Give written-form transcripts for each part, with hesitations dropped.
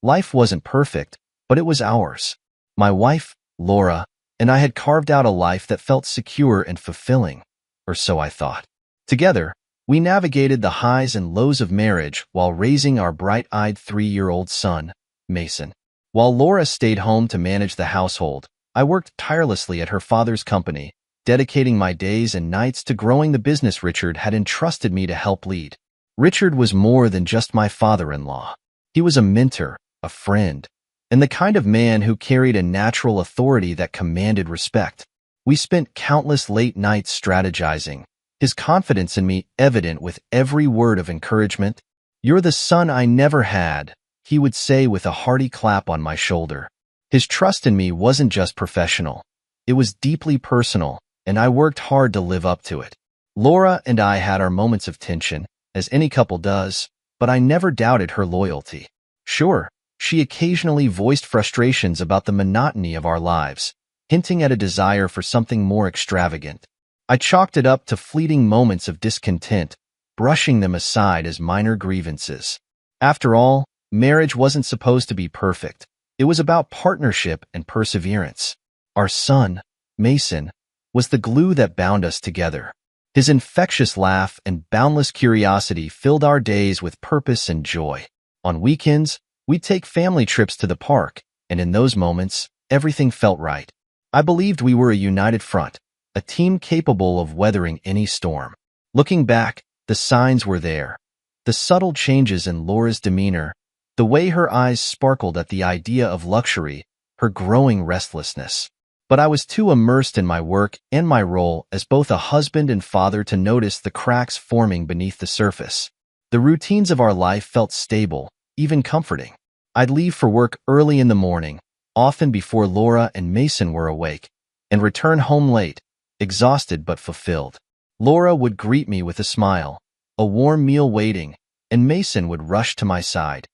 Life wasn't perfect, but it was ours. My wife, Laura, and I had carved out a life that felt secure and fulfilling, or so I thought. Together, we navigated the highs and lows of marriage while raising our bright-eyed 3-year-old son, Mason. While Laura stayed home to manage the household, I worked tirelessly at her father's company, dedicating my days and nights to growing the business Richard had entrusted me to help lead. Richard was more than just my father-in-law. He was a mentor, a friend, and the kind of man who carried a natural authority that commanded respect. We spent countless late nights strategizing, his confidence in me evident with every word of encouragement. "You're the son I never had," he would say with a hearty clap on my shoulder. His trust in me wasn't just professional. It was deeply personal, and I worked hard to live up to it. Laura and I had our moments of tension, as any couple does, but I never doubted her loyalty. Sure, she occasionally voiced frustrations about the monotony of our lives, hinting at a desire for something more extravagant. I chalked it up to fleeting moments of discontent, brushing them aside as minor grievances. After all, marriage wasn't supposed to be perfect. It was about partnership and perseverance. Our son, Mason, was the glue that bound us together. His infectious laugh and boundless curiosity filled our days with purpose and joy. On weekends, we'd take family trips to the park, and in those moments, everything felt right. I believed we were a united front, a team capable of weathering any storm. Looking back, the signs were there. The subtle changes in Laura's demeanor, the way her eyes sparkled at the idea of luxury, her growing restlessness. But I was too immersed in my work and my role as both a husband and father to notice the cracks forming beneath the surface. The routines of our life felt stable, even comforting. I'd leave for work early in the morning, often before Laura and Mason were awake, and return home late, exhausted but fulfilled. Laura would greet me with a smile, a warm meal waiting, and Mason would rush to my side,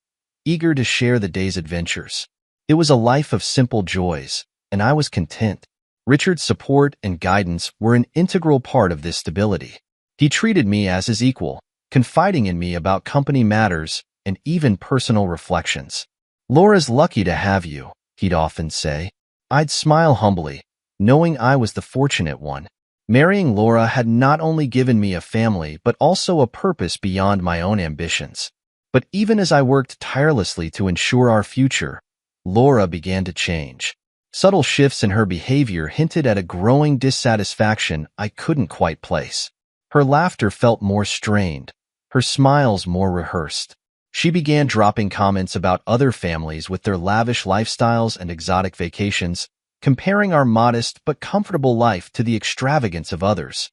eager to share the day's adventures. It was a life of simple joys, and I was content. Richard's support and guidance were an integral part of this stability. He treated me as his equal, confiding in me about company matters and even personal reflections. "Laura's lucky to have you," he'd often say. I'd smile humbly, knowing I was the fortunate one. Marrying Laura had not only given me a family but also a purpose beyond my own ambitions. But even as I worked tirelessly to ensure our future, Laura began to change. Subtle shifts in her behavior hinted at a growing dissatisfaction I couldn't quite place. Her laughter felt more strained, her smiles more rehearsed. She began dropping comments about other families with their lavish lifestyles and exotic vacations, comparing our modest but comfortable life to the extravagance of others.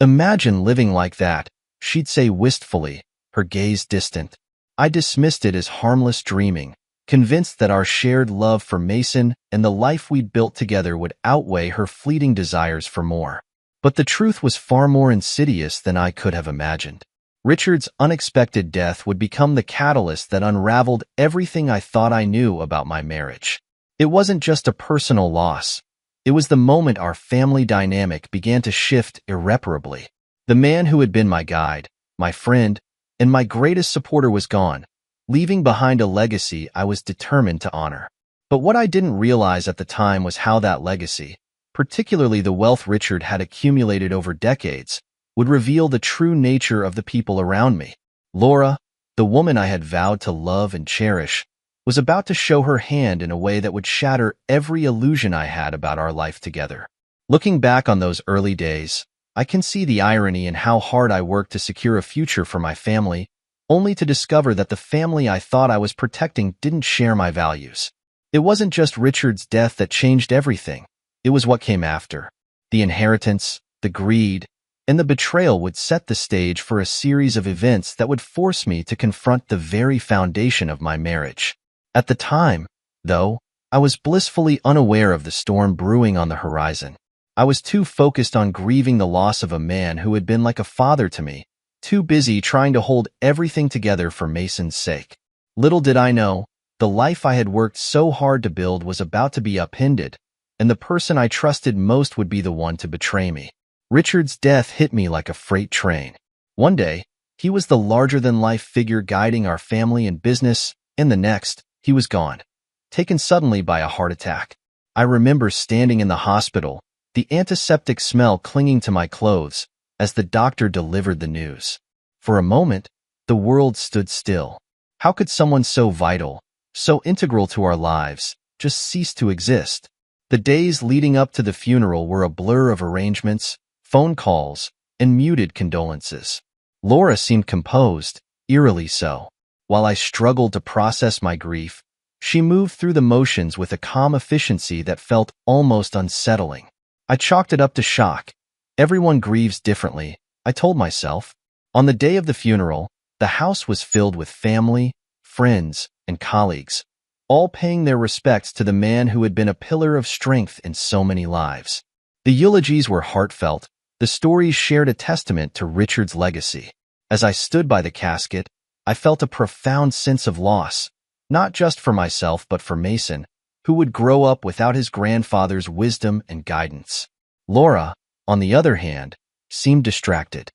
"Imagine living like that," she'd say wistfully, her gaze distant. I dismissed it as harmless dreaming, convinced that our shared love for Mason and the life we'd built together would outweigh her fleeting desires for more. But the truth was far more insidious than I could have imagined. Richard's unexpected death would become the catalyst that unraveled everything I thought I knew about my marriage. It wasn't just a personal loss. It was the moment our family dynamic began to shift irreparably. The man who had been my guide, my friend, and my greatest supporter was gone, leaving behind a legacy I was determined to honor. But what I didn't realize at the time was how that legacy, particularly the wealth Richard had accumulated over decades, would reveal the true nature of the people around me. Laura, the woman I had vowed to love and cherish, was about to show her hand in a way that would shatter every illusion I had about our life together. Looking back on those early days, I can see the irony in how hard I worked to secure a future for my family, only to discover that the family I thought I was protecting didn't share my values. It wasn't just Richard's death that changed everything. It was what came after. The inheritance, the greed, and the betrayal would set the stage for a series of events that would force me to confront the very foundation of my marriage. At the time, though, I was blissfully unaware of the storm brewing on the horizon. I was too focused on grieving the loss of a man who had been like a father to me, too busy trying to hold everything together for Mason's sake. Little did I know, the life I had worked so hard to build was about to be upended, and the person I trusted most would be the one to betray me. Richard's death hit me like a freight train. One day, he was the larger-than-life figure guiding our family and business, and the next, he was gone, taken suddenly by a heart attack. I remember standing in the hospital, the antiseptic smell clinging to my clothes, as the doctor delivered the news. For a moment, the world stood still. How could someone so vital, so integral to our lives, just cease to exist? The days leading up to the funeral were a blur of arrangements, phone calls, and muted condolences. Laura seemed composed, eerily so. While I struggled to process my grief, she moved through the motions with a calm efficiency that felt almost unsettling. I chalked it up to shock. Everyone grieves differently, I told myself. On the day of the funeral, the house was filled with family, friends, and colleagues, all paying their respects to the man who had been a pillar of strength in so many lives. The eulogies were heartfelt. The stories shared a testament to Richard's legacy. As I stood by the casket, I felt a profound sense of loss, not just for myself but for Mason, who would grow up without his grandfather's wisdom and guidance. Laura, on the other hand, seemed distracted.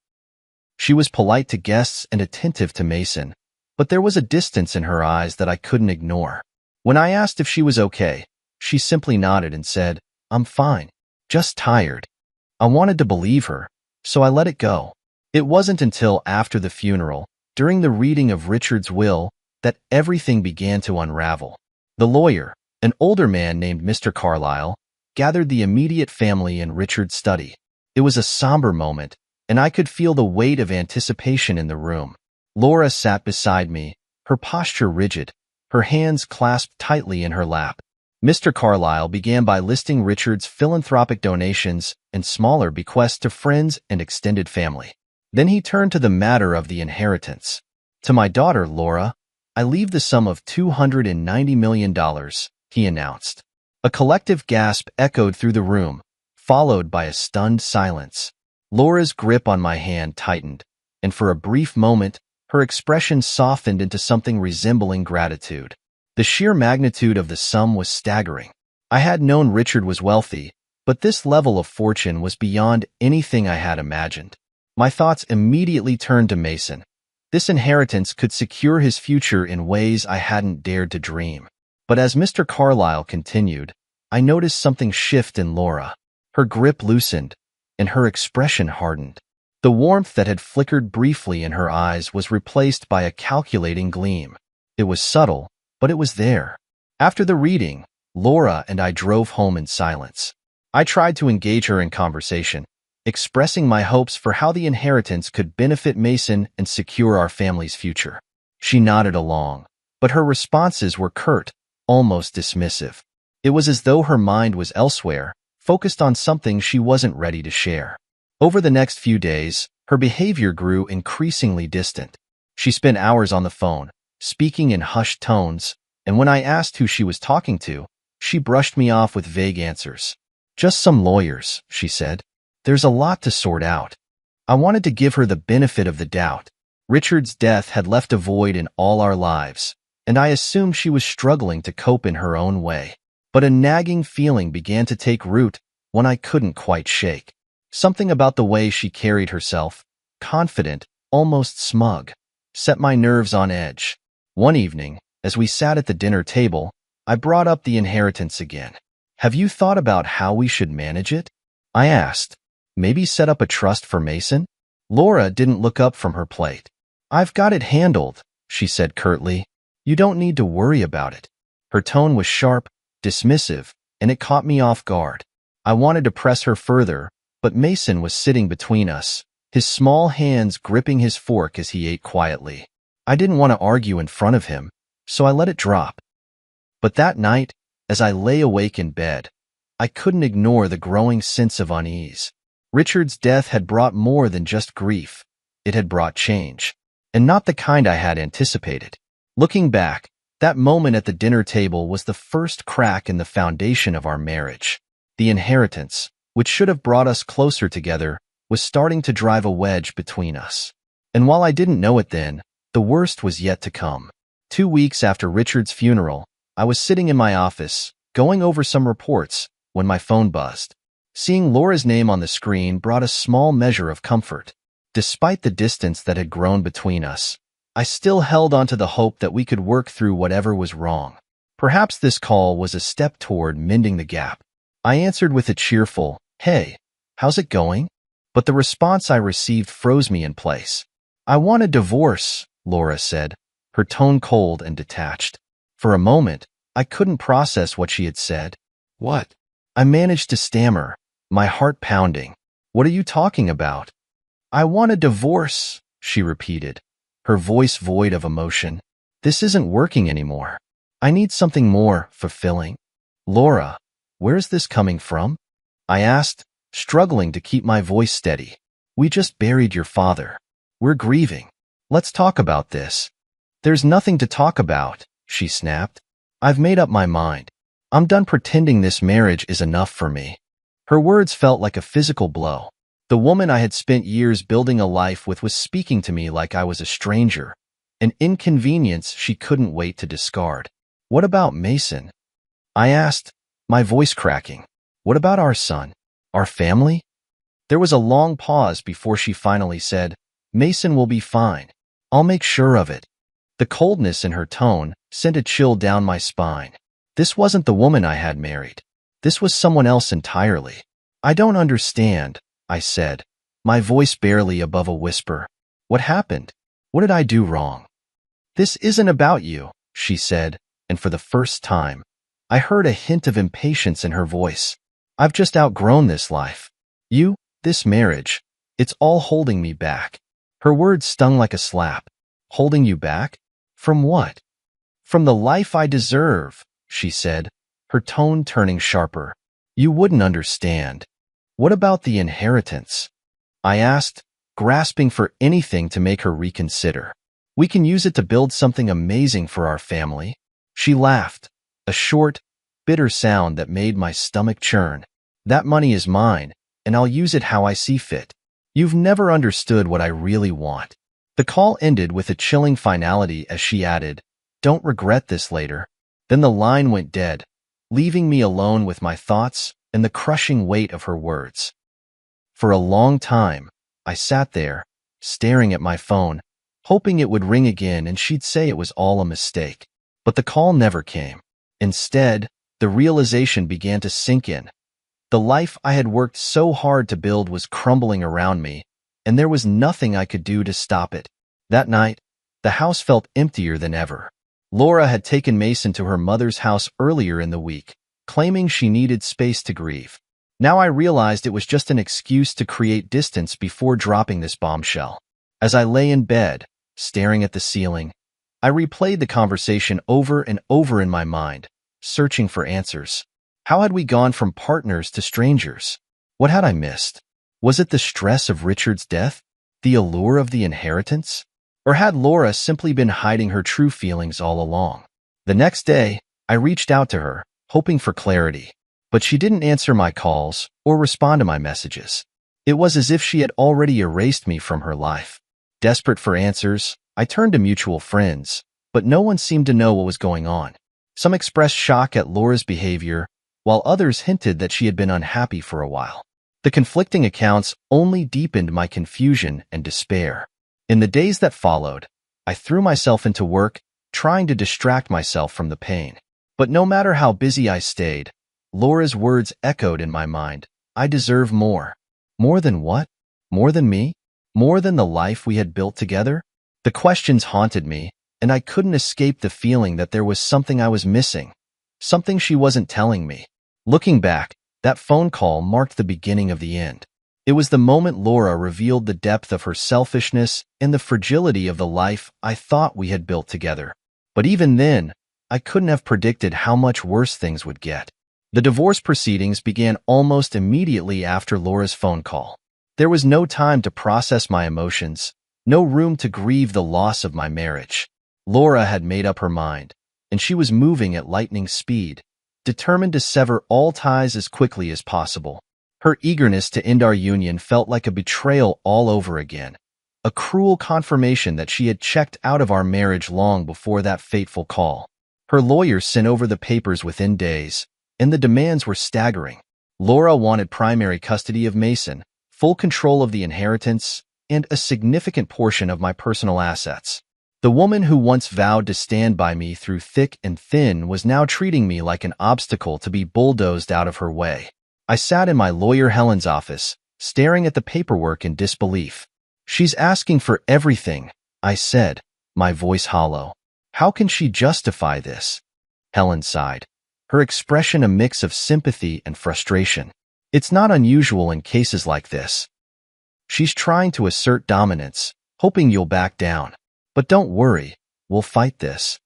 She was polite to guests and attentive to Mason, but there was a distance in her eyes that I couldn't ignore. When I asked if she was okay, she simply nodded and said, "I'm fine, just tired." I wanted to believe her, so I let it go. It wasn't until after the funeral, during the reading of Richard's will, that everything began to unravel. The lawyer, an older man named Mr. Carlyle, gathered the immediate family in Richard's study. It was a somber moment, and I could feel the weight of anticipation in the room. Laura sat beside me, her posture rigid, her hands clasped tightly in her lap. Mr. Carlyle began by listing Richard's philanthropic donations and smaller bequests to friends and extended family. Then he turned to the matter of the inheritance. "To my daughter, Laura, I leave the sum of $290 million, he announced. A collective gasp echoed through the room, followed by a stunned silence. Laura's grip on my hand tightened, and for a brief moment, her expression softened into something resembling gratitude. The sheer magnitude of the sum was staggering. I had known Richard was wealthy, but this level of fortune was beyond anything I had imagined. My thoughts immediately turned to Mason. This inheritance could secure his future in ways I hadn't dared to dream. But as Mr. Carlyle continued, I noticed something shift in Laura. Her grip loosened, and her expression hardened. The warmth that had flickered briefly in her eyes was replaced by a calculating gleam. It was subtle, but it was there. After the reading, Laura and I drove home in silence. I tried to engage her in conversation, expressing my hopes for how the inheritance could benefit Mason and secure our family's future. She nodded along, but her responses were curt, almost dismissive. It was as though her mind was elsewhere, focused on something she wasn't ready to share. Over the next few days, her behavior grew increasingly distant. She spent hours on the phone, speaking in hushed tones, and when I asked who she was talking to, she brushed me off with vague answers. "Just some lawyers," she said. "There's a lot to sort out." I wanted to give her the benefit of the doubt. Richard's death had left a void in all our lives, and I assumed she was struggling to cope in her own way. But a nagging feeling began to take root, one I couldn't quite shake. Something about the way she carried herself, confident, almost smug, set my nerves on edge. One evening, as we sat at the dinner table, I brought up the inheritance again. "Have you thought about how we should manage it?" I asked. "Maybe set up a trust for Mason?" Laura didn't look up from her plate. "I've got it handled," she said curtly. "You don't need to worry about it." Her tone was sharp, dismissive, and it caught me off guard. I wanted to press her further, but Mason was sitting between us, his small hands gripping his fork as he ate quietly. I didn't want to argue in front of him, so I let it drop. But that night, as I lay awake in bed, I couldn't ignore the growing sense of unease. Richard's death had brought more than just grief. It had brought change, and not the kind I had anticipated. Looking back, that moment at the dinner table was the first crack in the foundation of our marriage. The inheritance, which should have brought us closer together, was starting to drive a wedge between us. And while I didn't know it then, the worst was yet to come. 2 weeks after Richard's funeral, I was sitting in my office, going over some reports, when my phone buzzed. Seeing Laura's name on the screen brought a small measure of comfort. Despite the distance that had grown between us, I still held onto the hope that we could work through whatever was wrong. Perhaps this call was a step toward mending the gap. I answered with a cheerful, "Hey, how's it going?" But the response I received froze me in place. "I want a divorce," Laura said, her tone cold and detached. For a moment, I couldn't process what she had said. "What?" I managed to stammer, my heart pounding. "What are you talking about?" "I want a divorce," she repeated, her voice void of emotion. "This isn't working anymore. I need something more fulfilling." "Laura, where's this coming from?" I asked, struggling to keep my voice steady. "We just buried your father. We're grieving. Let's talk about this." "There's nothing to talk about," she snapped. "I've made up my mind. I'm done pretending this marriage is enough for me." Her words felt like a physical blow. The woman I had spent years building a life with was speaking to me like I was a stranger, an inconvenience she couldn't wait to discard. "What about Mason?" I asked, my voice cracking. "What about our son? Our family?" There was a long pause before she finally said, "Mason will be fine. I'll make sure of it." The coldness in her tone sent a chill down my spine. This wasn't the woman I had married. This was someone else entirely. "I don't understand," I said, my voice barely above a whisper. "What happened? What did I do wrong?" "This isn't about you," she said, and for the first time, I heard a hint of impatience in her voice. "I've just outgrown this life. This marriage, it's all holding me back." Her words stung like a slap. "Holding you back? From what?" "From the life I deserve," she said, her tone turning sharper. "You wouldn't understand." "What about the inheritance?" I asked, grasping for anything to make her reconsider. "We can use it to build something amazing for our family." She laughed, a short, bitter sound that made my stomach churn. "That money is mine, and I'll use it how I see fit. You've never understood what I really want." The call ended with a chilling finality as she added, "Don't regret this later." Then the line went dead, leaving me alone with my thoughts and the crushing weight of her words. For a long time, I sat there, staring at my phone, hoping it would ring again and she'd say it was all a mistake. But the call never came. Instead, the realization began to sink in. The life I had worked so hard to build was crumbling around me, and there was nothing I could do to stop it. That night, the house felt emptier than ever. Laura had taken Mason to her mother's house earlier in the week, claiming she needed space to grieve. Now I realized it was just an excuse to create distance before dropping this bombshell. As I lay in bed, staring at the ceiling, I replayed the conversation over and over in my mind, searching for answers. How had we gone from partners to strangers? What had I missed? Was it the stress of Richard's death? The allure of the inheritance? Or had Laura simply been hiding her true feelings all along? The next day, I reached out to her, hoping for clarity, but she didn't answer my calls or respond to my messages. It was as if she had already erased me from her life. Desperate for answers, I turned to mutual friends, but no one seemed to know what was going on. Some expressed shock at Laura's behavior, while others hinted that she had been unhappy for a while. The conflicting accounts only deepened my confusion and despair. In the days that followed, I threw myself into work, trying to distract myself from the pain. But no matter how busy I stayed, Laura's words echoed in my mind. I deserve more. More than what? More than me? More than the life we had built together? The questions haunted me, and I couldn't escape the feeling that there was something I was missing, something she wasn't telling me. Looking back, that phone call marked the beginning of the end. It was the moment Laura revealed the depth of her selfishness and the fragility of the life I thought we had built together. But even then, I couldn't have predicted how much worse things would get. The divorce proceedings began almost immediately after Laura's phone call. There was no time to process my emotions, no room to grieve the loss of my marriage. Laura had made up her mind, and she was moving at lightning speed, determined to sever all ties as quickly as possible. Her eagerness to end our union felt like a betrayal all over again, a cruel confirmation that she had checked out of our marriage long before that fateful call. Her lawyer sent over the papers within days, and the demands were staggering. Laura wanted primary custody of Mason, full control of the inheritance, and a significant portion of my personal assets. The woman who once vowed to stand by me through thick and thin was now treating me like an obstacle to be bulldozed out of her way. I sat in my lawyer Helen's office, staring at the paperwork in disbelief. "She's asking for everything," I said, my voice hollow. "How can she justify this?" Helen sighed, her expression a mix of sympathy and frustration. "It's not unusual in cases like this. She's trying to assert dominance, hoping you'll back down. But don't worry, we'll fight this."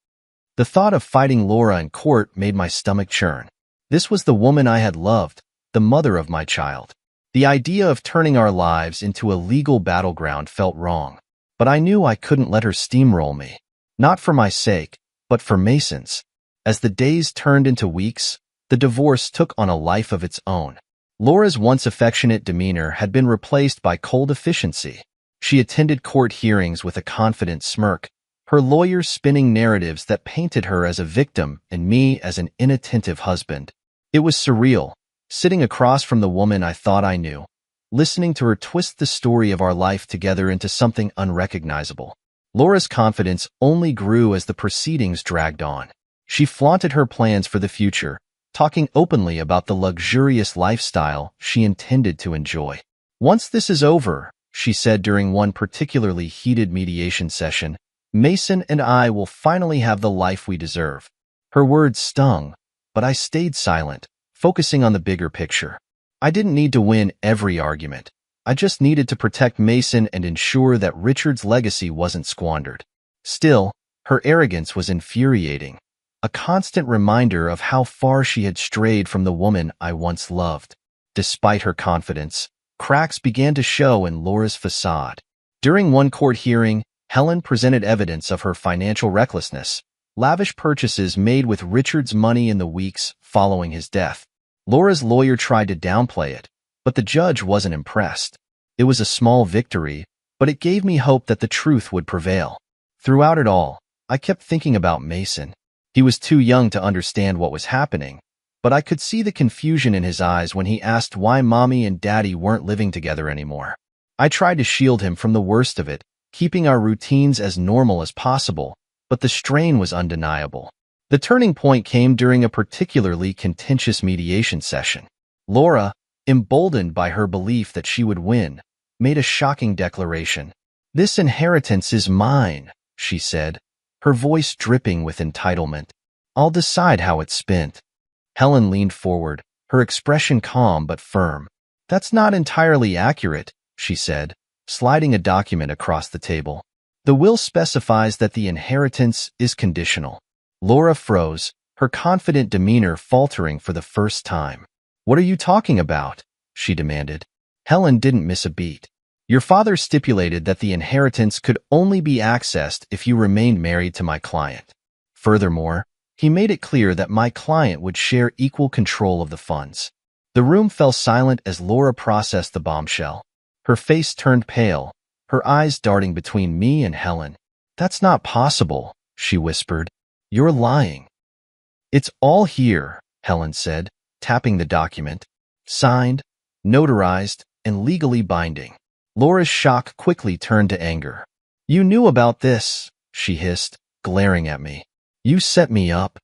The thought of fighting Laura in court made my stomach churn. This was the woman I had loved, the mother of my child. The idea of turning our lives into a legal battleground felt wrong, but I knew I couldn't let her steamroll me. Not for my sake, but for Mason's. As the days turned into weeks, the divorce took on a life of its own. Laura's once affectionate demeanor had been replaced by cold efficiency. She attended court hearings with a confident smirk, her lawyers spinning narratives that painted her as a victim and me as an inattentive husband. It was surreal, sitting across from the woman I thought I knew, listening to her twist the story of our life together into something unrecognizable. Laura's confidence only grew as the proceedings dragged on. She flaunted her plans for the future, talking openly about the luxurious lifestyle she intended to enjoy. "Once this is over," she said during one particularly heated mediation session, "Mason and I will finally have the life we deserve." Her words stung, but I stayed silent, focusing on the bigger picture. I didn't need to win every argument. I just needed to protect Mason and ensure that Richard's legacy wasn't squandered. Still, her arrogance was infuriating, a constant reminder of how far she had strayed from the woman I once loved. Despite her confidence, cracks began to show in Laura's facade. During one court hearing, Helen presented evidence of her financial recklessness, lavish purchases made with Richard's money in the weeks following his death. Laura's lawyer tried to downplay it, but the judge wasn't impressed. It was a small victory, but it gave me hope that the truth would prevail. Throughout it all, I kept thinking about Mason. He was too young to understand what was happening, but I could see the confusion in his eyes when he asked why Mommy and Daddy weren't living together anymore. I tried to shield him from the worst of it, keeping our routines as normal as possible, but the strain was undeniable. The turning point came during a particularly contentious mediation session. Laura, emboldened by her belief that she would win, made a shocking declaration. "This inheritance is mine," she said, her voice dripping with entitlement. "I'll decide how it's spent." Helen leaned forward, her expression calm but firm. "That's not entirely accurate," she said, sliding a document across the table. "The will specifies that the inheritance is conditional." Laura froze, her confident demeanor faltering for the first time. "What are you talking about?" she demanded. Helen didn't miss a beat. "Your father stipulated that the inheritance could only be accessed if you remained married to my client. Furthermore, he made it clear that my client would share equal control of the funds." The room fell silent as Laura processed the bombshell. Her face turned pale, her eyes darting between me and Helen. "That's not possible," she whispered. "You're lying." "It's all here," Helen said, tapping the document. "Signed, notarized, and legally binding." Laura's shock quickly turned to anger. "You knew about this," she hissed, glaring at me. "You set me up."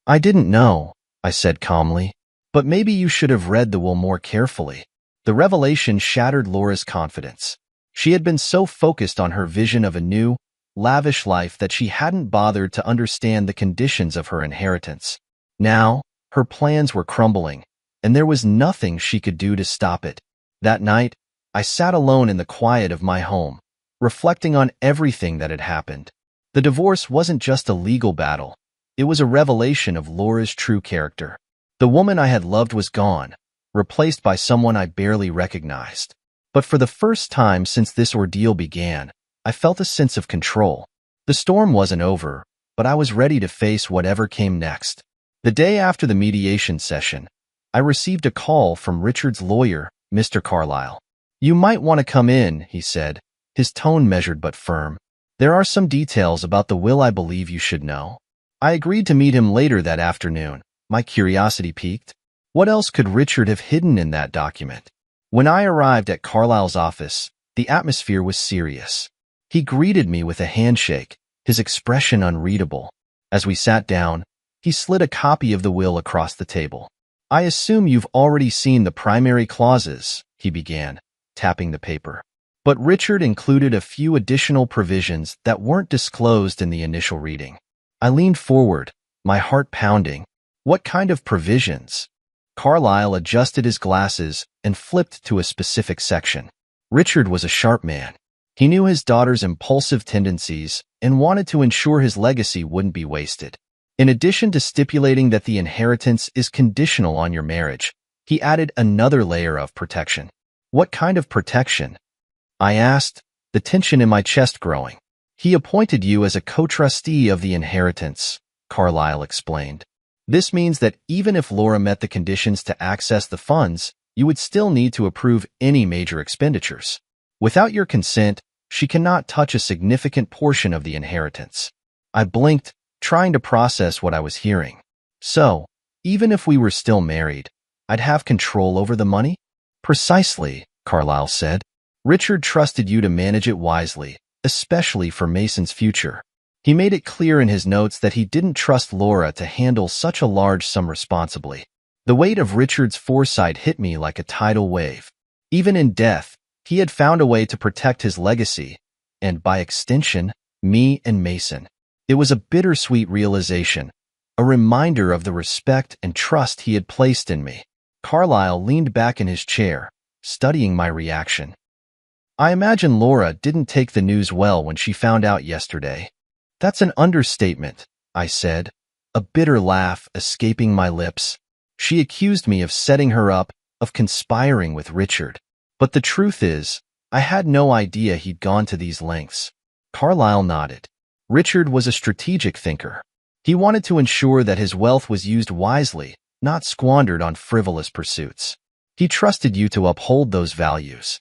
"I didn't know," I said calmly. "But maybe you should have read the will more carefully." The revelation shattered Laura's confidence. She had been so focused on her vision of a new, lavish life that she hadn't bothered to understand the conditions of her inheritance. Now, her plans were crumbling, and there was nothing she could do to stop it. That night, I sat alone in the quiet of my home, reflecting on everything that had happened. The divorce wasn't just a legal battle. It was a revelation of Laura's true character. The woman I had loved was gone, replaced by someone I barely recognized. But for the first time since this ordeal began, I felt a sense of control. The storm wasn't over, but I was ready to face whatever came next. The day after the mediation session, I received a call from Richard's lawyer, Mr. Carlyle. "You might want to come in," he said, his tone measured but firm. "There are some details about the will I believe you should know." I agreed to meet him later that afternoon, my curiosity piqued. What else could Richard have hidden in that document? When I arrived at Carlyle's office, the atmosphere was serious. He greeted me with a handshake, his expression unreadable. As we sat down, he slid a copy of the will across the table. "I assume you've already seen the primary clauses," he began, tapping the paper. But Richard included a few additional provisions that weren't disclosed in the initial reading. I leaned forward, my heart pounding. "What kind of provisions?" Carlyle adjusted his glasses and flipped to a specific section. Richard was a sharp man. He knew his daughter's impulsive tendencies and wanted to ensure his legacy wouldn't be wasted. In addition to stipulating that the inheritance is conditional on your marriage, he added another layer of protection. "What kind of protection?" I asked, the tension in my chest growing. "He appointed you as a co-trustee of the inheritance," Carlyle explained. "This means that even if Laura met the conditions to access the funds, you would still need to approve any major expenditures. Without your consent, she cannot touch a significant portion of the inheritance." I blinked, trying to process what I was hearing. "So, even if we were still married, I'd have control over the money?" "Precisely," Carlyle said. "Richard trusted you to manage it wisely, especially for Mason's future. He made it clear in his notes that he didn't trust Laura to handle such a large sum responsibly." The weight of Richard's foresight hit me like a tidal wave. Even in death, he had found a way to protect his legacy, and by extension, me and Mason. It was a bittersweet realization, a reminder of the respect and trust he had placed in me. Carlyle leaned back in his chair, studying my reaction. "I imagine Laura didn't take the news well when she found out yesterday." "That's an understatement," I said, a bitter laugh escaping my lips. "She accused me of setting her up, of conspiring with Richard. But the truth is, I had no idea he'd gone to these lengths." Carlyle nodded. "Richard was a strategic thinker. He wanted to ensure that his wealth was used wisely, not squandered on frivolous pursuits. He trusted you to uphold those values."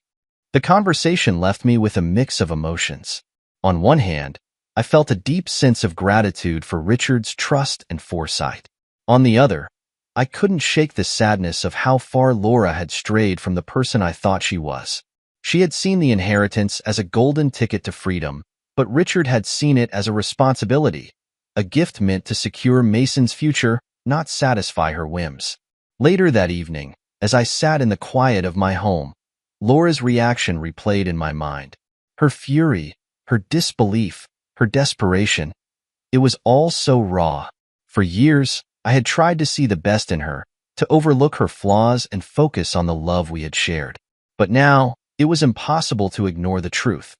The conversation left me with a mix of emotions. On one hand, I felt a deep sense of gratitude for Richard's trust and foresight. On the other, I couldn't shake the sadness of how far Laura had strayed from the person I thought she was. She had seen the inheritance as a golden ticket to freedom, but Richard had seen it as a responsibility, a gift meant to secure Mason's future, not satisfy her whims. Later that evening, as I sat in the quiet of my home, Laura's reaction replayed in my mind. Her fury, her disbelief, her desperation. It was all so raw. For years, I had tried to see the best in her, to overlook her flaws and focus on the love we had shared. But now, it was impossible to ignore the truth.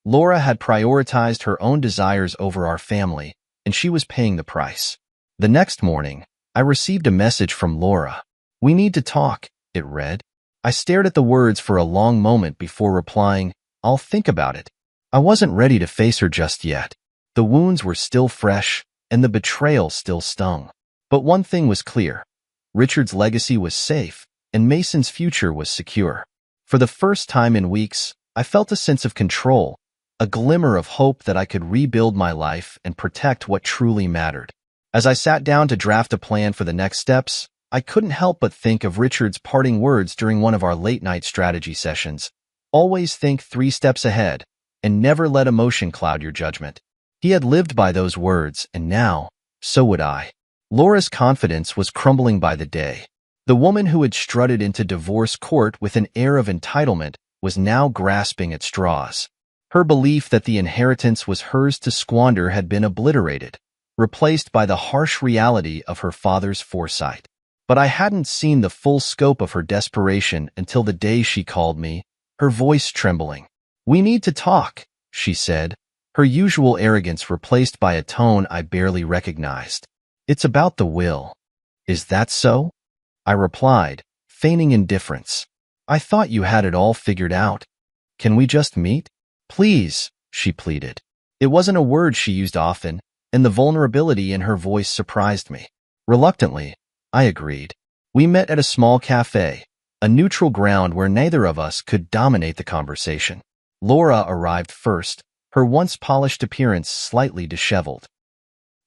Laura had prioritized her own desires over our family, and she was paying the price. The next morning, I received a message from Laura. "We need to talk," it read. I stared at the words for a long moment before replying, "I'll think about it." I wasn't ready to face her just yet. The wounds were still fresh, and the betrayal still stung. But one thing was clear. Richard's legacy was safe, and Mason's future was secure. For the first time in weeks, I felt a sense of control, a glimmer of hope that I could rebuild my life and protect what truly mattered. As I sat down to draft a plan for the next steps, I couldn't help but think of Richard's parting words during one of our late-night strategy sessions. "Always think 3 steps ahead, and never let emotion cloud your judgment." He had lived by those words, and now, so would I. Laura's confidence was crumbling by the day. The woman who had strutted into divorce court with an air of entitlement was now grasping at straws. Her belief that the inheritance was hers to squander had been obliterated, replaced by the harsh reality of her father's foresight. But I hadn't seen the full scope of her desperation until the day she called me, her voice trembling. "We need to talk," she said, her usual arrogance replaced by a tone I barely recognized. "It's about the will." "Is that so?" I replied, feigning indifference. "I thought you had it all figured out. Can we just meet?" "Please," she pleaded. It wasn't a word she used often, and the vulnerability in her voice surprised me. Reluctantly, I agreed. We met at a small cafe, a neutral ground where neither of us could dominate the conversation. Laura arrived first, her once polished appearance slightly disheveled.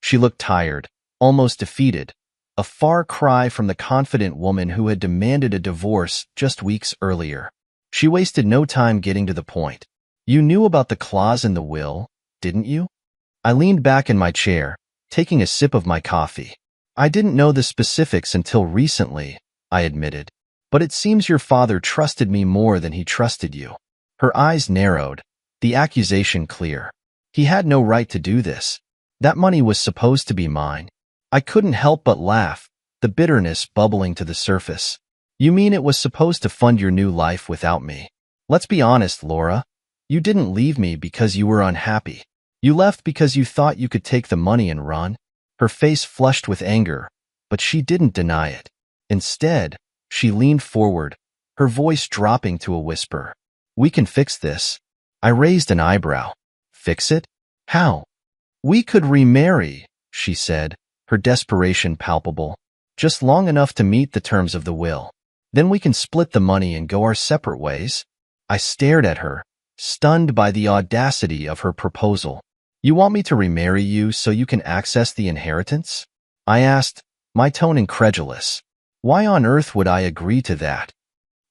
She looked tired, almost defeated, a far cry from the confident woman who had demanded a divorce just weeks earlier. She wasted no time getting to the point. "You knew about the clause in the will, didn't you?" I leaned back in my chair, taking a sip of my coffee. I didn't know the specifics until recently, I admitted. But it seems your father trusted me more than he trusted you. Her eyes narrowed, the accusation clear. He had no right to do this. That money was supposed to be mine. I couldn't help but laugh, the bitterness bubbling to the surface. You mean it was supposed to fund your new life without me? Let's be honest, Laura. You didn't leave me because you were unhappy. You left because you thought you could take the money and run. Her face flushed with anger, but she didn't deny it. Instead, she leaned forward, her voice dropping to a whisper. We can fix this. I raised an eyebrow. Fix it? How? We could remarry, she said, her desperation palpable. Just long enough to meet the terms of the will. Then we can split the money and go our separate ways. I stared at her, stunned by the audacity of her proposal. You want me to remarry you so you can access the inheritance? I asked, my tone incredulous. Why on earth would I agree to that?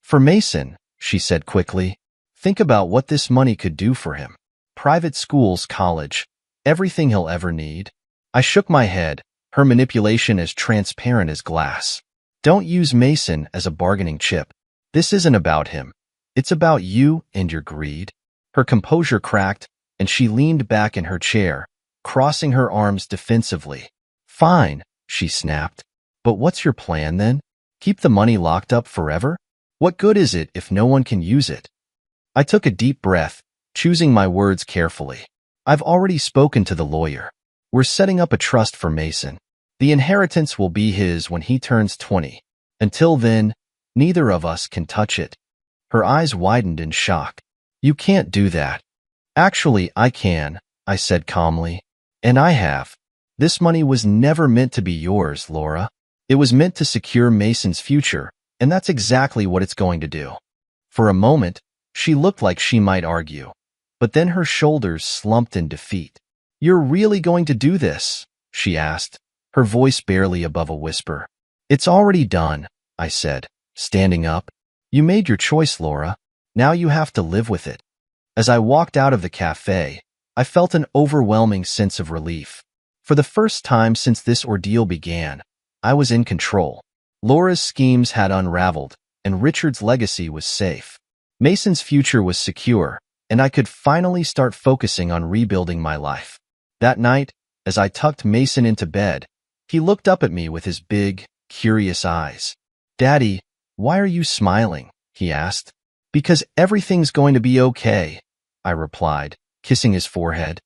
For Mason, she said quickly. Think about what this money could do for him. Private schools, college, everything he'll ever need. I shook my head, her manipulation as transparent as glass. Don't use Mason as a bargaining chip. This isn't about him. It's about you and your greed. Her composure cracked, and she leaned back in her chair, crossing her arms defensively. Fine, she snapped. But what's your plan then? Keep the money locked up forever? What good is it if no one can use it? I took a deep breath, choosing my words carefully. I've already spoken to the lawyer. We're setting up a trust for Mason. The inheritance will be his when he turns 20. Until then, neither of us can touch it. Her eyes widened in shock. You can't do that. Actually, I can, I said calmly. And I have. This money was never meant to be yours, Laura. It was meant to secure Mason's future, and that's exactly what it's going to do. For a moment, she looked like she might argue, but then her shoulders slumped in defeat. You're really going to do this? She asked, her voice barely above a whisper. It's already done, I said, standing up. You made your choice, Laura. Now you have to live with it. As I walked out of the cafe, I felt an overwhelming sense of relief. For the first time since this ordeal began, I was in control. Laura's schemes had unraveled, and Richard's legacy was safe. Mason's future was secure, and I could finally start focusing on rebuilding my life. That night, as I tucked Mason into bed, he looked up at me with his big, curious eyes. Daddy, why are you smiling? He asked. Because everything's going to be okay, I replied, kissing his forehead.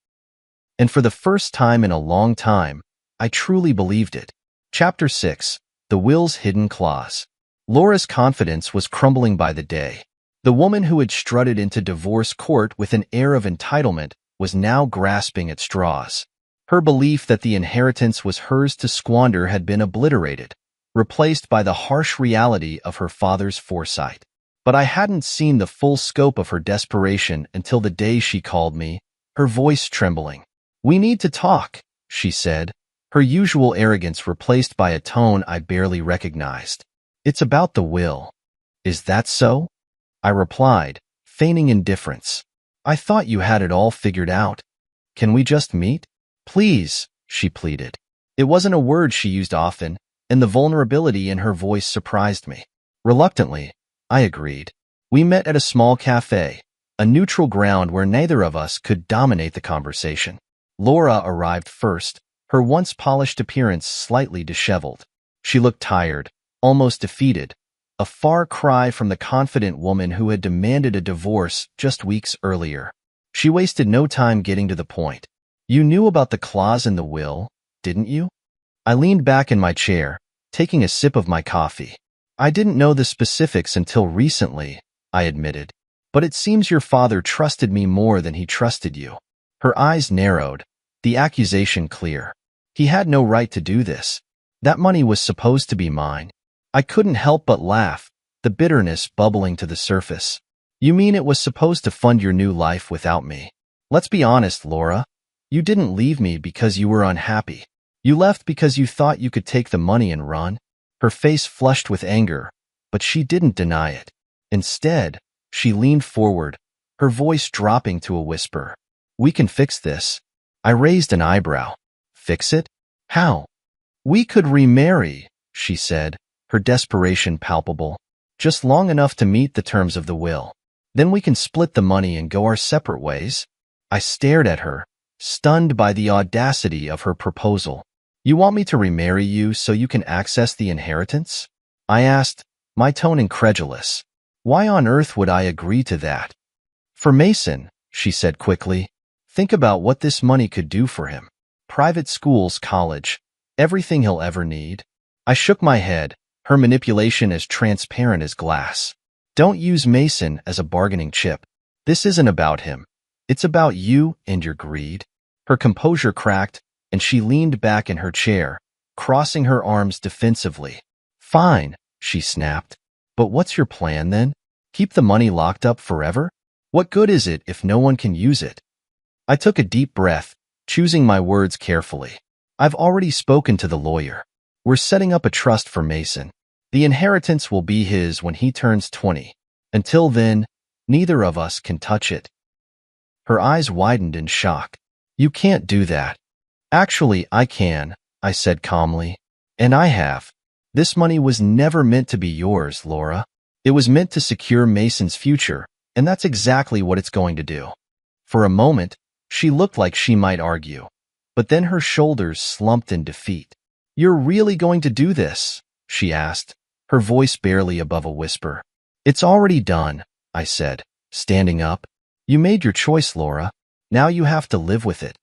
And for the first time in a long time, I truly believed it. Chapter 6. The Will's Hidden Clause. Laura's confidence was crumbling by the day. The woman who had strutted into divorce court with an air of entitlement was now grasping at straws. Her belief that the inheritance was hers to squander had been obliterated, replaced by the harsh reality of her father's foresight. But I hadn't seen the full scope of her desperation until the day she called me, her voice trembling. We need to talk, she said, her usual arrogance replaced by a tone I barely recognized. It's about the will. Is that so? I replied, feigning indifference. I thought you had it all figured out. Can we just meet? Please, she pleaded. It wasn't a word she used often, and the vulnerability in her voice surprised me. Reluctantly, I agreed. We met at a small cafe, a neutral ground where neither of us could dominate the conversation. Laura arrived first, her once polished appearance slightly disheveled. She looked tired, almost defeated, a far cry from the confident woman who had demanded a divorce just weeks earlier. She wasted no time getting to the point. You knew about the clause in the will, didn't you? I leaned back in my chair, taking a sip of my coffee. I didn't know the specifics until recently, I admitted. But it seems your father trusted me more than he trusted you. Her eyes narrowed, the accusation clear. He had no right to do this. That money was supposed to be mine. I couldn't help but laugh, the bitterness bubbling to the surface. You mean it was supposed to fund your new life without me? Let's be honest, Laura. You didn't leave me because you were unhappy. You left because you thought you could take the money and run. Her face flushed with anger, but she didn't deny it. Instead, she leaned forward, her voice dropping to a whisper. We can fix this. I raised an eyebrow. Fix it? How? We could remarry, she said, her desperation palpable. Just long enough to meet the terms of the will. Then we can split the money and go our separate ways. I stared at her, stunned by the audacity of her proposal. You want me to remarry you so you can access the inheritance? I asked, my tone incredulous. Why on earth would I agree to that? For Mason, she said quickly. Think about what this money could do for him. Private schools, college, everything he'll ever need. I shook my head, her manipulation as transparent as glass. Don't use Mason as a bargaining chip. This isn't about him. It's about you and your greed. Her composure cracked, and she leaned back in her chair, crossing her arms defensively. Fine, she snapped. But what's your plan then? Keep the money locked up forever? What good is it if no one can use it? I took a deep breath, choosing my words carefully. I've already spoken to the lawyer. We're setting up a trust for Mason. The inheritance will be his when he turns 20. Until then, neither of us can touch it. Her eyes widened in shock. You can't do that. Actually, I can, I said calmly. And I have. This money was never meant to be yours, Laura. It was meant to secure Mason's future, and that's exactly what it's going to do. For a moment, she looked like she might argue, but then her shoulders slumped in defeat. You're really going to do this? She asked, her voice barely above a whisper. It's already done, I said, standing up. You made your choice, Laura. Now you have to live with it.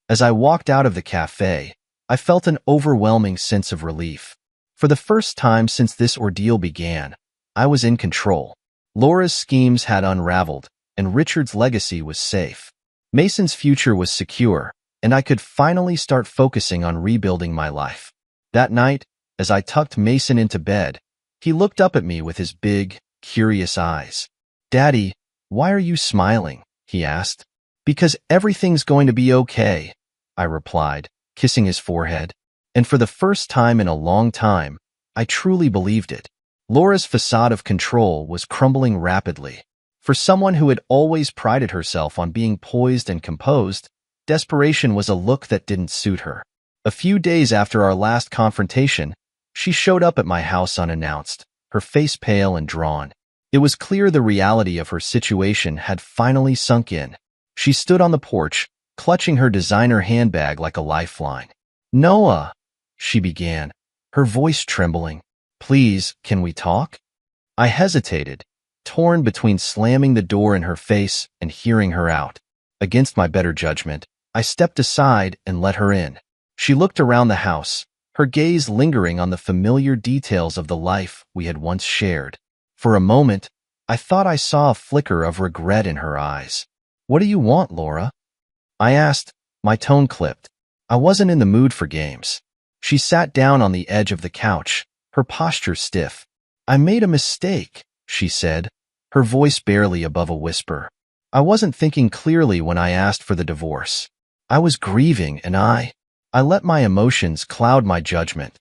As I walked out of the cafe, I felt an overwhelming sense of relief. For the first time since this ordeal began, I was in control. Laura's schemes had unraveled, and Richard's legacy was safe. Mason's future was secure, and I could finally start focusing on rebuilding my life. That night, as I tucked Mason into bed, he looked up at me with his big, curious eyes. Daddy, why are you smiling? He asked. Because everything's going to be okay, I replied, kissing his forehead. And for the first time in a long time, I truly believed it. Laura's facade of control was crumbling rapidly. For someone who had always prided herself on being poised and composed, desperation was a look that didn't suit her. A few days after our last confrontation, she showed up at my house unannounced, her face pale and drawn. It was clear the reality of her situation had finally sunk in. She stood on the porch, clutching her designer handbag like a lifeline. Noah, she began, her voice trembling. Please, can we talk? I hesitated, torn between slamming the door in her face and hearing her out. Against my better judgment, I stepped aside and let her in. She looked around the house, her gaze lingering on the familiar details of the life we had once shared. For a moment, I thought I saw a flicker of regret in her eyes. What do you want, Laura? I asked, my tone clipped. I wasn't in the mood for games. She sat down on the edge of the couch, her posture stiff. I made a mistake, she said, her voice barely above a whisper. I wasn't thinking clearly when I asked for the divorce. I was grieving, and I let my emotions cloud my judgment.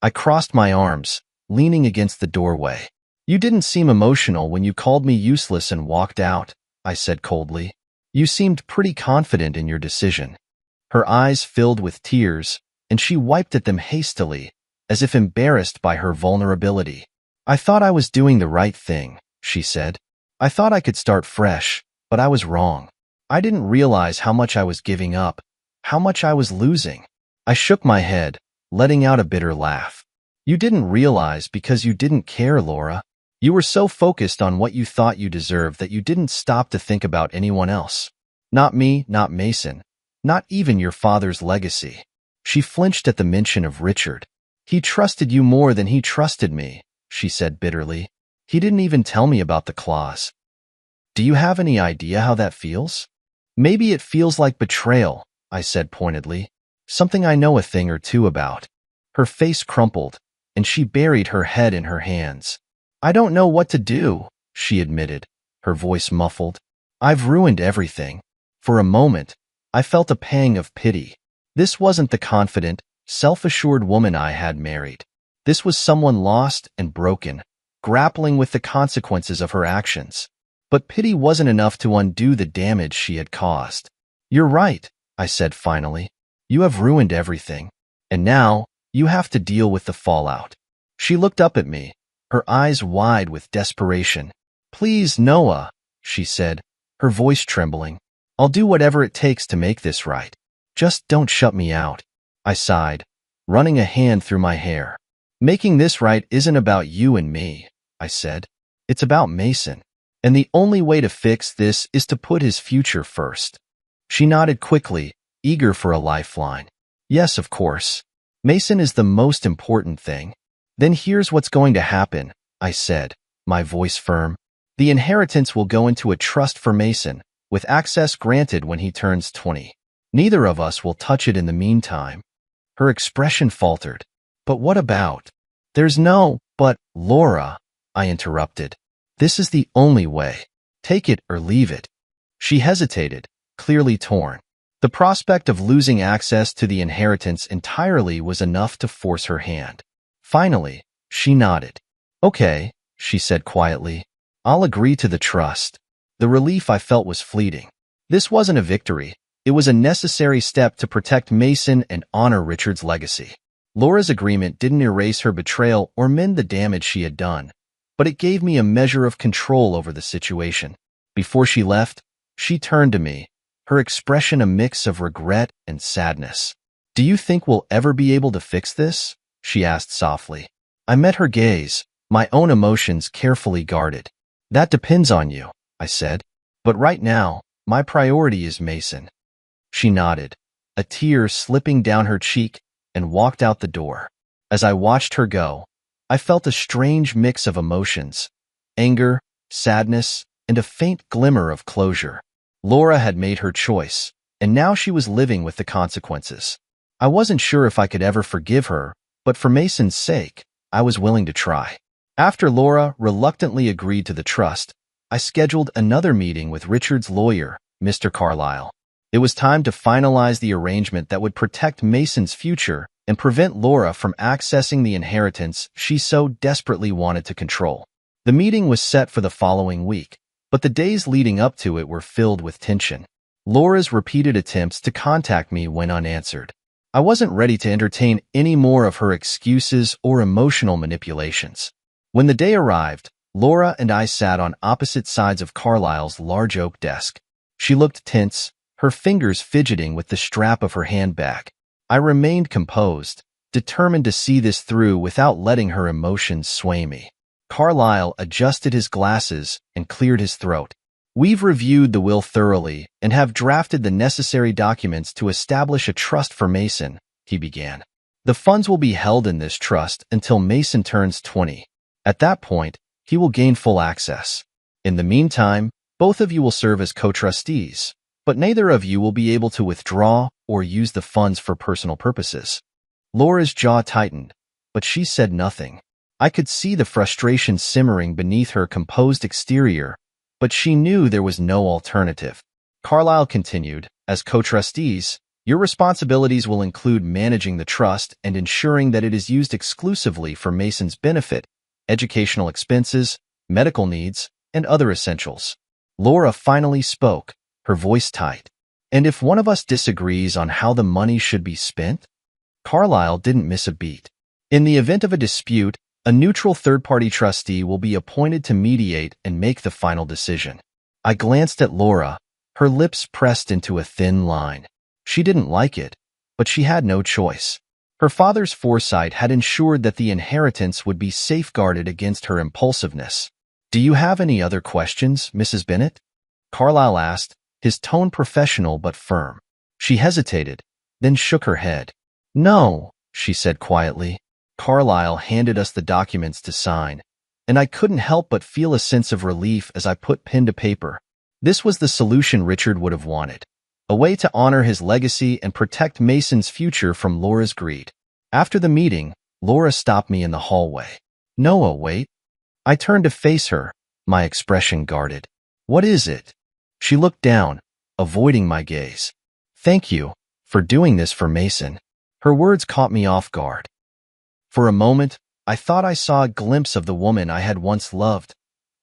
I crossed my arms, leaning against the doorway. You didn't seem emotional when you called me useless and walked out, I said coldly. You seemed pretty confident in your decision. Her eyes filled with tears, and she wiped at them hastily, as if embarrassed by her vulnerability. I thought I was doing the right thing, she said. I thought I could start fresh, but I was wrong. I didn't realize how much I was giving up, how much I was losing. I shook my head, letting out a bitter laugh. You didn't realize because you didn't care, Laura. You were so focused on what you thought you deserved that you didn't stop to think about anyone else. Not me, not Mason, not even your father's legacy. She flinched at the mention of Richard. He trusted you more than he trusted me, she said bitterly. He didn't even tell me about the clause. Do you have any idea how that feels? Maybe it feels like betrayal, I said pointedly. Something I know a thing or two about. Her face crumpled, and she buried her head in her hands. I don't know what to do, she admitted, her voice muffled. I've ruined everything. For a moment, I felt a pang of pity. This wasn't the confident, self-assured woman I had married. This was someone lost and broken, grappling with the consequences of her actions. But pity wasn't enough to undo the damage she had caused. You're right, I said finally. You have ruined everything. And now, you have to deal with the fallout. She looked up at me, her eyes wide with desperation. Please, Noah, she said, her voice trembling. I'll do whatever it takes to make this right. Just don't shut me out. I sighed, running a hand through my hair. Making this right isn't about you and me, I said. It's about Mason. And the only way to fix this is to put his future first. She nodded quickly, eager for a lifeline. Yes, of course. Mason is the most important thing. Then here's what's going to happen, I said, my voice firm. The inheritance will go into a trust for Mason, with access granted when he turns 20. Neither of us will touch it in the meantime. Her expression faltered. But what about? There's no, but, Laura, I interrupted. This is the only way. Take it or leave it. She hesitated, clearly torn. The prospect of losing access to the inheritance entirely was enough to force her hand. Finally, she nodded. Okay, she said quietly. I'll agree to the trust. The relief I felt was fleeting. This wasn't a victory. It was a necessary step to protect Mason and honor Richard's legacy. Laura's agreement didn't erase her betrayal or mend the damage she had done, but it gave me a measure of control over the situation. Before she left, she turned to me, her expression a mix of regret and sadness. Do you think we'll ever be able to fix this? She asked softly. I met her gaze, my own emotions carefully guarded. That depends on you, I said. But right now, my priority is Mason. She nodded, a tear slipping down her cheek, and walked out the door. As I watched her go, I felt a strange mix of emotions, anger, sadness, and a faint glimmer of closure. Laura had made her choice, and now she was living with the consequences. I wasn't sure if I could ever forgive her, but for Mason's sake, I was willing to try. After Laura reluctantly agreed to the trust, I scheduled another meeting with Richard's lawyer, Mr. Carlyle. It was time to finalize the arrangement that would protect Mason's future and prevent Laura from accessing the inheritance she so desperately wanted to control. The meeting was set for the following week, but the days leading up to it were filled with tension. Laura's repeated attempts to contact me went unanswered. I wasn't ready to entertain any more of her excuses or emotional manipulations. When the day arrived, Laura and I sat on opposite sides of Carlyle's large oak desk. She looked tense, her fingers fidgeting with the strap of her handbag. I remained composed, determined to see this through without letting her emotions sway me. Carlyle adjusted his glasses and cleared his throat. We've reviewed the will thoroughly and have drafted the necessary documents to establish a trust for Mason, he began. The funds will be held in this trust until Mason turns 20. At that point, he will gain full access. In the meantime, both of you will serve as co-trustees, but neither of you will be able to withdraw or use the funds for personal purposes. Laura's jaw tightened, but she said nothing. I could see the frustration simmering beneath her composed exterior, but she knew there was no alternative. Carlyle continued, as co-trustees, your responsibilities will include managing the trust and ensuring that it is used exclusively for Mason's benefit, educational expenses, medical needs, and other essentials. Laura finally spoke, her voice tight. And if one of us disagrees on how the money should be spent? Carlyle didn't miss a beat. In the event of a dispute, a neutral third-party trustee will be appointed to mediate and make the final decision. I glanced at Laura, her lips pressed into a thin line. She didn't like it, but she had no choice. Her father's foresight had ensured that the inheritance would be safeguarded against her impulsiveness. Do you have any other questions, Mrs. Bennet? Carlyle asked, his tone professional but firm. She hesitated, then shook her head. No, she said quietly. Carlyle handed us the documents to sign, and I couldn't help but feel a sense of relief as I put pen to paper. This was the solution Richard would have wanted, a way to honor his legacy and protect Mason's future from Laura's greed. After the meeting, Laura stopped me in the hallway. Noah, wait. I turned to face her, my expression guarded. What is it? She looked down, avoiding my gaze. Thank you for doing this for Mason. Her words caught me off guard. For a moment, I thought I saw a glimpse of the woman I had once loved,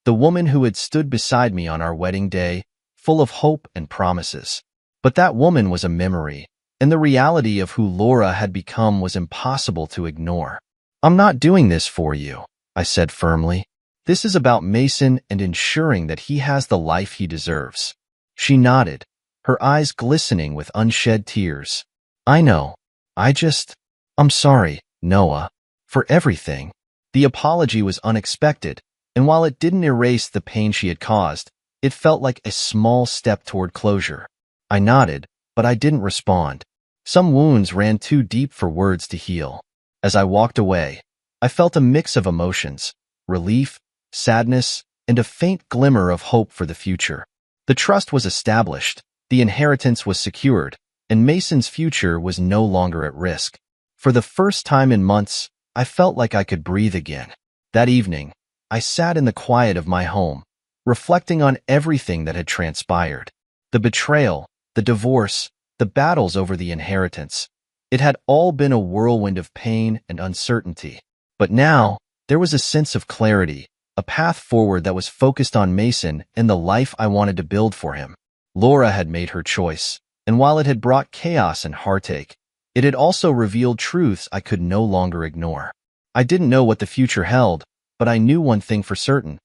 the woman who had stood beside me on our wedding day, full of hope and promises. But that woman was a memory, and the reality of who Laura had become was impossible to ignore. "I'm not doing this for you," I said firmly. "This is about Mason and ensuring that he has the life he deserves." She nodded, her eyes glistening with unshed tears. "I know. I'm sorry, Noah, for everything." The apology was unexpected, and while it didn't erase the pain she had caused, it felt like a small step toward closure. I nodded, but I didn't respond. Some wounds ran too deep for words to heal. As I walked away, I felt a mix of emotions: relief, sadness, and a faint glimmer of hope for the future. The trust was established, the inheritance was secured, and Mason's future was no longer at risk. For the first time in months, I felt like I could breathe again. That evening, I sat in the quiet of my home, reflecting on everything that had transpired. The betrayal, the divorce, the battles over the inheritance. It had all been a whirlwind of pain and uncertainty. But now, there was a sense of clarity, a path forward that was focused on Mason and the life I wanted to build for him. Laura had made her choice, and while it had brought chaos and heartache, it had also revealed truths I could no longer ignore. I didn't know what the future held, but I knew one thing for certain.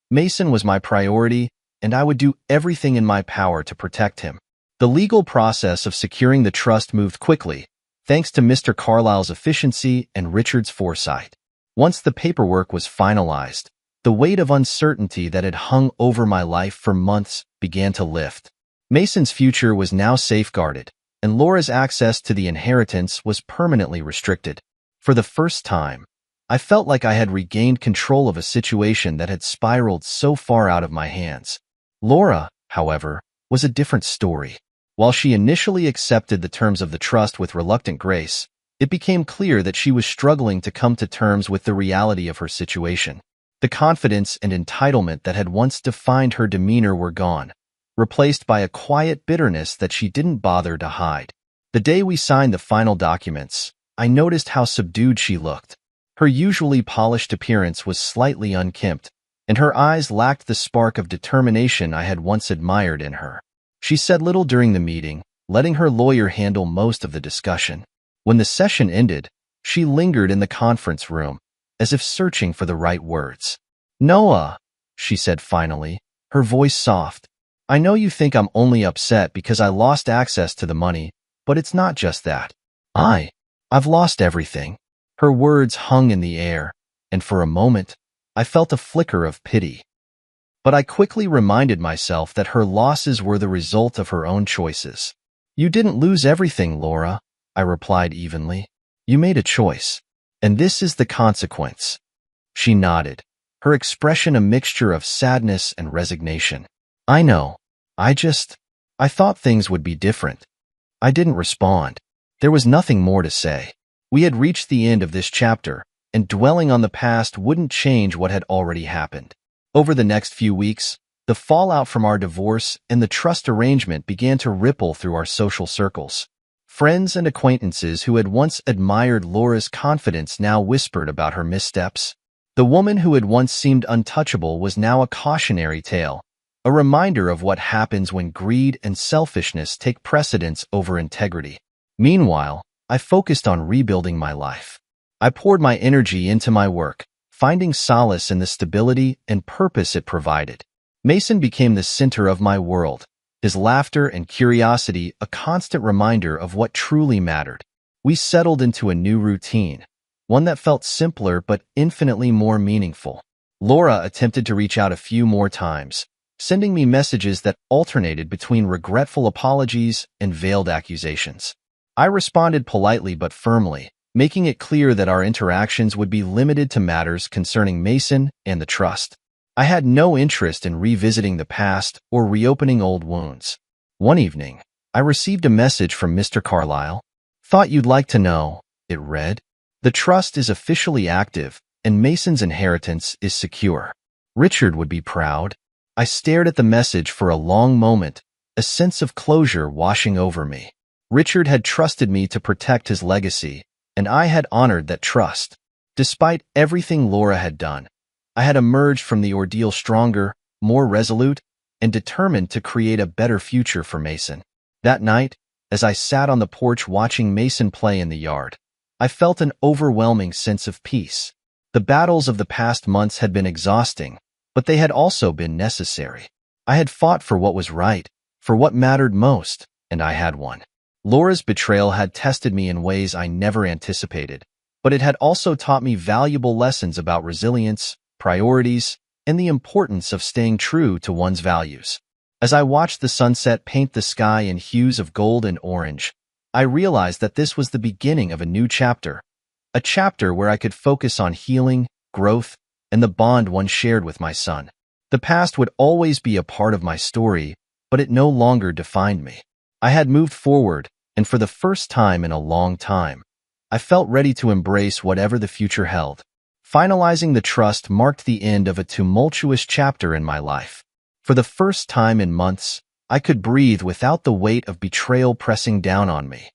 Mason was my priority, and I would do everything in my power to protect him. The legal process of securing the trust moved quickly, thanks to Mr. Carlisle's efficiency and Richard's foresight. Once the paperwork was finalized, the weight of uncertainty that had hung over my life for months began to lift. Mason's future was now safeguarded, and Laura's access to the inheritance was permanently restricted. For the first time, I felt like I had regained control of a situation that had spiraled so far out of my hands. Laura, however, was a different story. While she initially accepted the terms of the trust with reluctant grace, it became clear that she was struggling to come to terms with the reality of her situation. The confidence and entitlement that had once defined her demeanor were gone, replaced by a quiet bitterness that she didn't bother to hide. The day we signed the final documents, I noticed how subdued she looked. Her usually polished appearance was slightly unkempt, and her eyes lacked the spark of determination I had once admired in her. She said little during the meeting, letting her lawyer handle most of the discussion. When the session ended, she lingered in the conference room, as if searching for the right words. "Noah," she said finally, her voice soft, "I know you think I'm only upset because I lost access to the money, but it's not just that. I've lost everything." Her words hung in the air, and for a moment, I felt a flicker of pity. But I quickly reminded myself that her losses were the result of her own choices. "You didn't lose everything, Laura," I replied evenly. "You made a choice, and this is the consequence." She nodded, her expression a mixture of sadness and resignation. "I know. I thought things would be different." I didn't respond. There was nothing more to say. We had reached the end of this chapter, and dwelling on the past wouldn't change what had already happened. Over the next few weeks, the fallout from our divorce and the trust arrangement began to ripple through our social circles. Friends and acquaintances who had once admired Laura's confidence now whispered about her missteps. The woman who had once seemed untouchable was now a cautionary tale, a reminder of what happens when greed and selfishness take precedence over integrity. Meanwhile, I focused on rebuilding my life. I poured my energy into my work, finding solace in the stability and purpose it provided. Mason became the center of my world, his laughter and curiosity a constant reminder of what truly mattered. We settled into a new routine, one that felt simpler but infinitely more meaningful. Laura attempted to reach out a few more times, sending me messages that alternated between regretful apologies and veiled accusations. I responded politely but firmly, making it clear that our interactions would be limited to matters concerning Mason and the trust. I had no interest in revisiting the past or reopening old wounds. One evening, I received a message from Mr. Carlisle. "Thought you'd like to know," it read. "The trust is officially active, and Mason's inheritance is secure. Richard would be proud." I stared at the message for a long moment, a sense of closure washing over me. Richard had trusted me to protect his legacy, and I had honored that trust. Despite everything Laura had done, I had emerged from the ordeal stronger, more resolute, and determined to create a better future for Mason. That night, as I sat on the porch watching Mason play in the yard, I felt an overwhelming sense of peace. The battles of the past months had been exhausting, but they had also been necessary. I had fought for what was right, for what mattered most, and I had won. Laura's betrayal had tested me in ways I never anticipated, but it had also taught me valuable lessons about resilience, priorities, and the importance of staying true to one's values. As I watched the sunset paint the sky in hues of gold and orange, I realized that this was the beginning of a new chapter, a chapter where I could focus on healing, growth, and the bond one shared with my son. The past would always be a part of my story, but it no longer defined me. I had moved forward, and for the first time in a long time, I felt ready to embrace whatever the future held. Finalizing the trust marked the end of a tumultuous chapter in my life. For the first time in months, I could breathe without the weight of betrayal pressing down on me.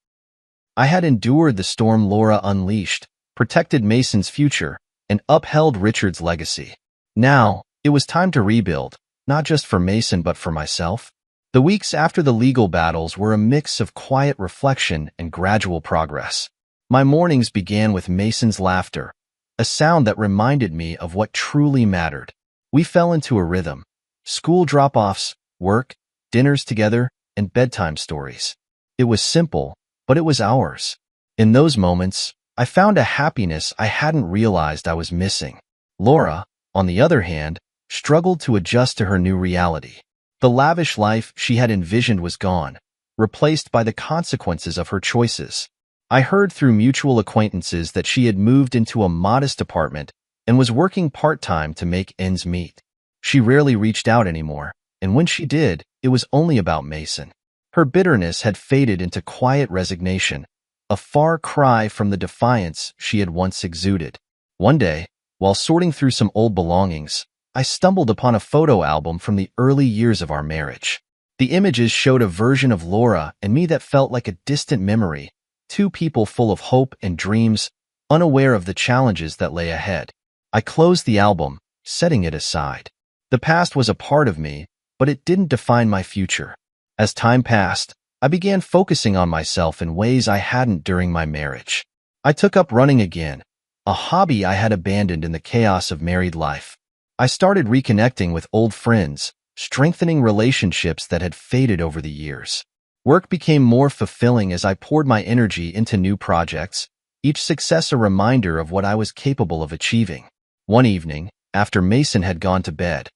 I had endured the storm Laura unleashed, protected Mason's future, and upheld Richard's legacy. Now, it was time to rebuild, not just for Mason but for myself. The weeks after the legal battles were a mix of quiet reflection and gradual progress. My mornings began with Mason's laughter, a sound that reminded me of what truly mattered. We fell into a rhythm: school drop-offs, work, dinners together, and bedtime stories. It was simple, but it was ours. In those moments, I found a happiness I hadn't realized I was missing. Laura, on the other hand, struggled to adjust to her new reality. The lavish life she had envisioned was gone, replaced by the consequences of her choices. I heard through mutual acquaintances that she had moved into a modest apartment and was working part-time to make ends meet. She rarely reached out anymore, and when she did, it was only about Mason. Her bitterness had faded into quiet resignation, a far cry from the defiance she had once exuded. One day, while sorting through some old belongings, I stumbled upon a photo album from the early years of our marriage. The images showed a version of Laura and me that felt like a distant memory, two people full of hope and dreams, unaware of the challenges that lay ahead. I closed the album, setting it aside. The past was a part of me, but it didn't define my future. As time passed, I began focusing on myself in ways I hadn't during my marriage. I took up running again, a hobby I had abandoned in the chaos of married life. I started reconnecting with old friends, strengthening relationships that had faded over the years. Work became more fulfilling as I poured my energy into new projects, each success a reminder of what I was capable of achieving. One evening, after Mason had gone to bed,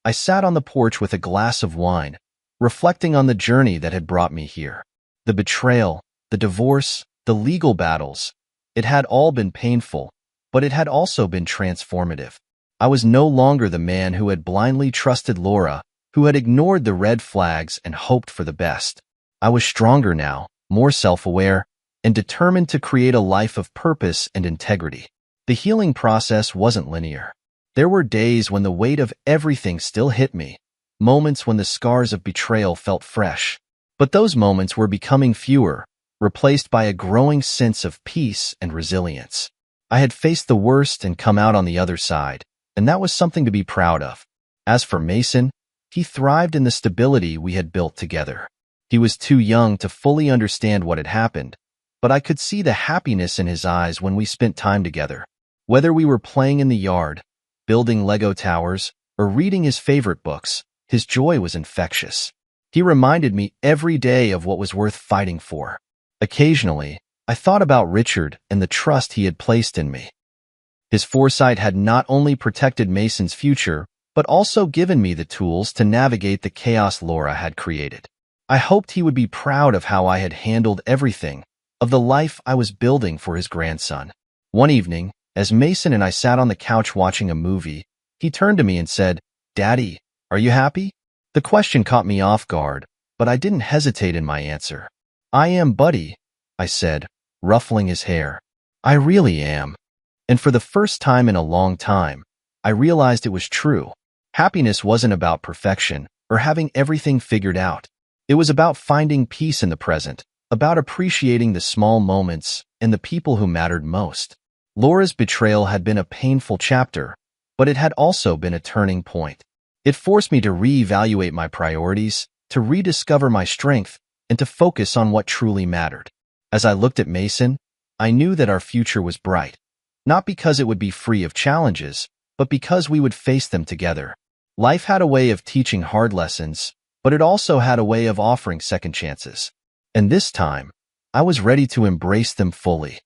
I sat on the porch with a glass of wine, reflecting on the journey that had brought me here. The betrayal, the divorce, the legal battles, it had all been painful, but it had also been transformative. I was no longer the man who had blindly trusted Laura, who had ignored the red flags and hoped for the best. I was stronger now, more self-aware, and determined to create a life of purpose and integrity. The healing process wasn't linear. There were days when the weight of everything still hit me, moments when the scars of betrayal felt fresh. But those moments were becoming fewer, replaced by a growing sense of peace and resilience. I had faced the worst and come out on the other side, and that was something to be proud of. As for Mason, he thrived in the stability we had built together. He was too young to fully understand what had happened, but I could see the happiness in his eyes when we spent time together. Whether we were playing in the yard, building Lego towers, or reading his favorite books, his joy was infectious. He reminded me every day of what was worth fighting for. Occasionally, I thought about Richard and the trust he had placed in me. His foresight had not only protected Mason's future, but also given me the tools to navigate the chaos Laura had created. I hoped he would be proud of how I had handled everything, of the life I was building for his grandson. One evening, as Mason and I sat on the couch watching a movie, he turned to me and said, "Daddy, are you happy?" The question caught me off guard, but I didn't hesitate in my answer. "I am, buddy," I said, ruffling his hair. "I really am." And for the first time in a long time, I realized it was true. Happiness wasn't about perfection or having everything figured out. It was about finding peace in the present, about appreciating the small moments and the people who mattered most. Laura's betrayal had been a painful chapter, but it had also been a turning point. It forced me to reevaluate my priorities, to rediscover my strength, and to focus on what truly mattered. As I looked at Mason, I knew that our future was bright, not because it would be free of challenges, but because we would face them together. Life had a way of teaching hard lessons, but it also had a way of offering second chances. And this time, I was ready to embrace them fully.